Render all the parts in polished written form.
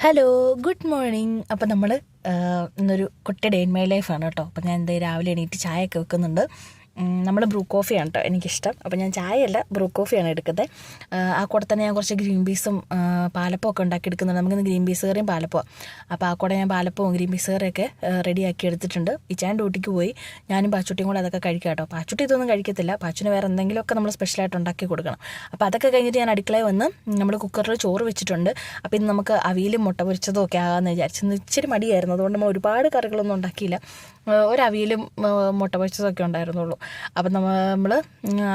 Hello, good morning. അപ്പോൾ നമ്മൾ ഇന്നൊരു കുട്ടി ഡേ ഇൻ മൈ ലൈഫാണ് കേട്ടോ. അപ്പോൾ ഞാൻ രാവിലെ എണീറ്റ് ചായയൊക്കെ വെക്കുന്നുണ്ട്. നമ്മൾ ബ്രൂ കോഫിയാണ് കേട്ടോ എനിക്കിഷ്ടം. അപ്പോൾ ഞാൻ ചായയല്ല ബ്രൂ കോഫിയാണ് എടുക്കുന്നത്. ആ കൂടെ തന്നെ ഞാൻ കുറച്ച് ഗ്രീൻ പീസും പാലപ്പവും ഒക്കെ ഉണ്ടാക്കി എടുക്കുന്നുണ്ട്. നമുക്കിന്ന് ഗ്രീൻ പീസ് കറിയും പാലപ്പവും. അപ്പോൾ ആ കൂടെ ഞാൻ പാലപ്പവും ഗ്രീൻ പീസ് കറിയൊക്കെ റെഡിയാക്കി എടുത്തിട്ടുണ്ട്. ഇച്ചാൻ ഡ്യൂട്ടിക്ക് പോയി. ഞാനും പാച്ചുട്ടിയും കൂടെ അതൊക്കെ കഴിക്കാം കേട്ടോ. പാച്ചുട്ടി ഇതൊന്നും കഴിക്കത്തില്ല. പാച്ചുന് വേറെ എന്തെങ്കിലുമൊക്കെ നമ്മൾ സ്പെഷ്യലായിട്ട് ഉണ്ടാക്കി കൊടുക്കണം. അപ്പോൾ അതൊക്കെ കഴിഞ്ഞിട്ട് ഞാൻ അടുക്കളയിൽ വന്ന് നമ്മൾ കുക്കറിൽ ചോറ് വെച്ചിട്ടുണ്ട്. അപ്പോൾ ഇന്ന് നമുക്ക് അവിയലും മുട്ട പൊരിച്ചതും ഒക്കെ ആകാമെന്ന് വിചാരിച്ചു. ഇച്ചിരി മടിയായിരുന്നു, അതുകൊണ്ട് നമ്മൾ ഒരുപാട് കറികളൊന്നും ഉണ്ടാക്കിയില്ല. ഒരവിയലും മുട്ട പൊരിച്ചതൊക്കെ ഉണ്ടായിരുന്നുള്ളൂ. അപ്പം നമ്മൾ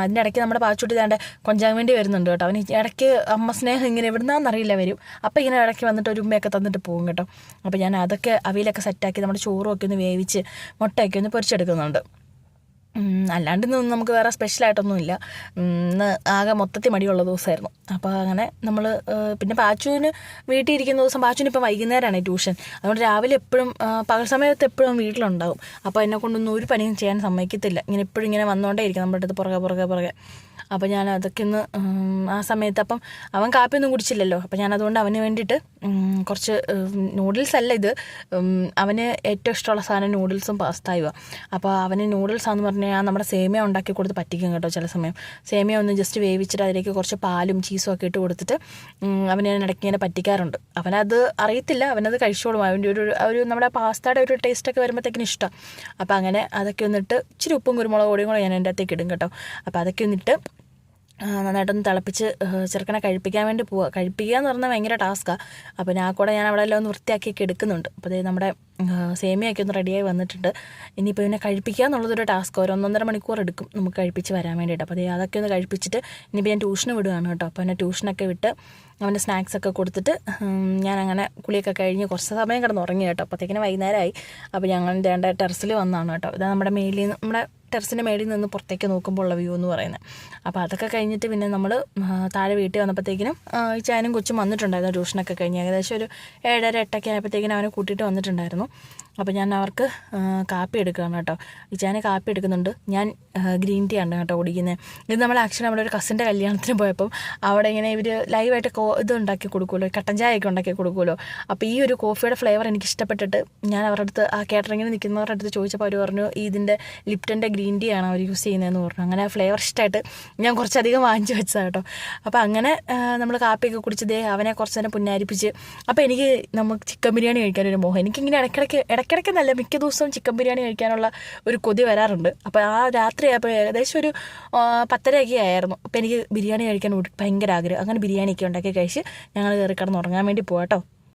അതിൻ്റെ ഇടയ്ക്ക് നമ്മുടെ പാച്ചുട്ടി താണ്ട് കൊഞ്ചാൻ വേണ്ടി വരുന്നുണ്ട് കേട്ടോ. അവന് ഇടയ്ക്ക് അമ്മ സ്നേഹം ഇങ്ങനെ എവിടുന്നാന്നറിയില്ല വരും. അപ്പം ഇങ്ങനെ ഇടയ്ക്ക് വന്നിട്ട് ഒരു ഉമ്മയൊക്കെ തന്നിട്ട് പോകും കേട്ടോ. അപ്പോൾ ഞാൻ അതൊക്കെ അവിയലൊക്കെ സെറ്റാക്കി നമ്മുടെ ചോറും ഒക്കെ ഒന്ന് വേവിച്ച് മുട്ടയൊക്കെ ഒന്ന് പൊരിച്ചെടുക്കുന്നുണ്ട്. അല്ലാണ്ട് ഇന്ന് നമുക്ക് വേറെ സ്പെഷ്യലായിട്ടൊന്നുമില്ല. ഇന്ന് ആകെ മൊത്തത്തിൽ മടിയുള്ള ദിവസമായിരുന്നു. അപ്പോൾ അങ്ങനെ നമ്മൾ പിന്നെ പാച്ചുവിന് വീട്ടിൽ ഇരിക്കുന്ന ദിവസം പാച്ചുവിന് ഇപ്പോൾ വൈകുന്നേരമാണ് ട്യൂഷൻ. അതുകൊണ്ട് രാവിലെ എപ്പോഴും പകൽ സമയത്ത് എപ്പോഴും വീട്ടിലുണ്ടാവും. അപ്പോൾ എന്നെ കൊണ്ടൊന്നും ഒരു പണിയും ചെയ്യാൻ സമ്മതിക്കത്തില്ല. ഇങ്ങനെ എപ്പോഴും ഇങ്ങനെ വന്നുകൊണ്ടേ ഇരിക്കും നമ്മുടെ അടുത്ത് പുറകെ. അപ്പോൾ ഞാൻ അതൊക്കെ ഒന്ന് ആ സമയത്ത് അപ്പം അവൻ കാപ്പിയൊന്നും കുടിച്ചില്ലല്ലോ. അപ്പോൾ ഞാൻ അതുകൊണ്ട് അവന് വേണ്ടിയിട്ട് കുറച്ച് നൂഡിൽസ് അല്ല ഇത്, അവന് ഏറ്റവും ഇഷ്ടമുള്ള സാധനം നൂഡിൽസും പാസ്തായുമാണ്. അപ്പോൾ അവന് നൂഡിൽസാന്ന് പറഞ്ഞാൽ ഞാൻ നമ്മുടെ സേമിയ ഉണ്ടാക്കി കൊടുത്ത് പറ്റിക്കും കേട്ടോ. ചില സമയം സേമിയ ഒന്ന് ജസ്റ്റ് വേവിച്ചിട്ട് അതിലേക്ക് കുറച്ച് പാലും ചീസും ഒക്കെ ഇട്ട് കൊടുത്തിട്ട് അവന് ഞാൻ ഇടയ്ക്ക് ഇങ്ങനെ പറ്റിക്കാറുണ്ട്. അവനത് അറിയത്തില്ല, അവനത് കഴിച്ചോളും. അവൻ്റെ ഒരു നമ്മുടെ പാസ്തയുടെ ഒരു ടേസ്റ്റൊക്കെ വരുമ്പോഴത്തേക്കിനും ഇഷ്ടം. അപ്പോൾ അങ്ങനെ അതൊക്കെ ഒന്നിട്ട് ഇച്ചിരി ഉപ്പും കുരുമുളക് പൊടിയും കൂടെ ഞാൻ എൻ്റെ അകത്തേക്ക് ഇടും കേട്ടോ. അപ്പോൾ അതൊക്കെ ഒന്നിട്ട് നന്നായിട്ടൊന്ന് തിളപ്പിച്ച് ചെറുക്കനെ കഴിപ്പിക്കാൻ വേണ്ടി പോവുക. കഴിപ്പിക്കുക എന്ന് പറഞ്ഞാൽ ഭയങ്കര ടാസ്ക്കാണ്. അപ്പോൾ ഞാൻ കൂടെ ഞാൻ അവിടെ എല്ലാം ഒന്ന് വൃത്തിയാക്കിയൊക്കെ എടുക്കുന്നുണ്ട്. അപ്പോൾ അതേ നമ്മുടെ സേമിയൊക്കെ ഒന്ന് റെഡിയായി വന്നിട്ടുണ്ട്. ഇനിയിപ്പോൾ ഇവനെ കഴിപ്പിക്കുക എന്നുള്ളതൊരു ടാസ്ക്. 1-1.5 മണിക്കൂർ എടുക്കും നമുക്ക് കഴിപ്പിച്ച് വരാൻ വേണ്ടിയിട്ട്. അപ്പോൾ അതൊക്കെ ഒന്ന് കഴിപ്പിച്ചിട്ട് ഇനിയിപ്പോൾ ഞാൻ ട്യൂഷന് വിടുകയാണ് കേട്ടോ. അപ്പോൾ അവനെ ട്യൂഷനൊക്കെ വിട്ട് അവൻ്റെ സ്നാക്സൊക്കെ കൊടുത്തിട്ട് ഞാനങ്ങനെ കുളിയൊക്കെ കഴിഞ്ഞ് കുറച്ച് സമയം കിടന്ന് ഉറങ്ങി കേട്ടോ. അപ്പോഴത്തേക്കിന് വൈകുന്നേരമായി. അപ്പോൾ ഞങ്ങൾ വേണ്ട ടെറസിൽ വന്നതാണ് കേട്ടോ. ഇതാ നമ്മുടെ ടെറസിൻ്റെ മേളിൽ നിന്ന് പുറത്തേക്ക് നോക്കുമ്പോൾ ഉള്ള വ്യൂ എന്ന് പറയുന്നത്. അപ്പോൾ അതൊക്കെ കഴിഞ്ഞിട്ട് പിന്നെ നമ്മൾ താഴെ വീട്ടിൽ വന്നപ്പോഴത്തേക്കിനും ചാനും കൊച്ചും വന്നിട്ടുണ്ടായിരുന്നു. ട്യൂഷനൊക്കെ കഴിഞ്ഞ് ഏകദേശം ഒരു 7:30-8 ആയപ്പോഴത്തേക്കിനും അവനെ കൂട്ടിയിട്ട് വന്നിട്ടുണ്ടായിരുന്നു. അപ്പോൾ ഞാൻ അവർക്ക് കാപ്പി എടുക്കുകയാണ് കേട്ടോ. ഇച്ചാന് കാപ്പി എടുക്കുന്നുണ്ട്. ഞാൻ ഗ്രീൻ ടീ ആണ് കേട്ടോ കുടിക്കുന്നത്. ഇത് നമ്മൾ ആക്ച്വലി നമ്മുടെ ഒരു കസിൻ്റെ കല്യാണത്തിന് പോയപ്പം അവിടെ ഇങ്ങനെ ഇവർ ലൈവായിട്ട് ഇത് ഉണ്ടാക്കി കൊടുക്കുമല്ലോ, കട്ടൻ ചായയൊക്കെ ഉണ്ടാക്കി കൊടുക്കുമല്ലോ. അപ്പോൾ ഈ ഒരു കോഫിയുടെ ഫ്ലേവർ എനിക്ക് ഇഷ്ടപ്പെട്ടിട്ട് ഞാൻ അവരുടെ അടുത്ത് ആ കാറ്ററിങ്ങിന് നിൽക്കുന്നവരുടെ അടുത്ത് ചോദിച്ചപ്പോൾ അവർ പറഞ്ഞു ഇതിൻ്റെ ലിപ്റ്റൻ്റെ ഗ്രീൻ ടീ ആണ് അവർ യൂസ് ചെയ്യുന്നതെന്ന് പറഞ്ഞു. അങ്ങനെ ആ ഫ്ലേവർ ഇഷ്ടമായിട്ട് ഞാൻ കുറച്ചധികം വാങ്ങിച്ച് വെച്ചതാണ് കേട്ടോ. അപ്പോൾ അങ്ങനെ നമ്മൾ കാപ്പിയൊക്കെ കുടിച്ചതേ അവനെ കുറച്ച് നേരം പുന്നാരിപ്പിച്ച്. അപ്പോൾ എനിക്ക് നമുക്ക് ചിക്കൻ ബിരിയാണി കഴിക്കാനൊരു മോഹം. എനിക്കിങ്ങനെ ഇടയ്ക്കിടയ്ക്ക് നല്ല മിക്ക ദിവസവും ചിക്കൻ ബിരിയാണി കഴിക്കാനുള്ള ഒരു കൊതി വരാറുണ്ട്. അപ്പോൾ ആ രാത്രിയായപ്പോൾ ഏകദേശം ഒരു 10:30 ആയിരുന്നു. അപ്പോൾ എനിക്ക് ബിരിയാണി കഴിക്കാൻ ഭയങ്കര ആഗ്രഹം. അങ്ങനെ ബിരിയാണിയൊക്കെ ഉണ്ടാക്കി കഴിച്ച് ഞങ്ങൾ കയറി കിടന്ന് ഉറങ്ങാൻ വേണ്ടി പോകാം കേട്ടോ.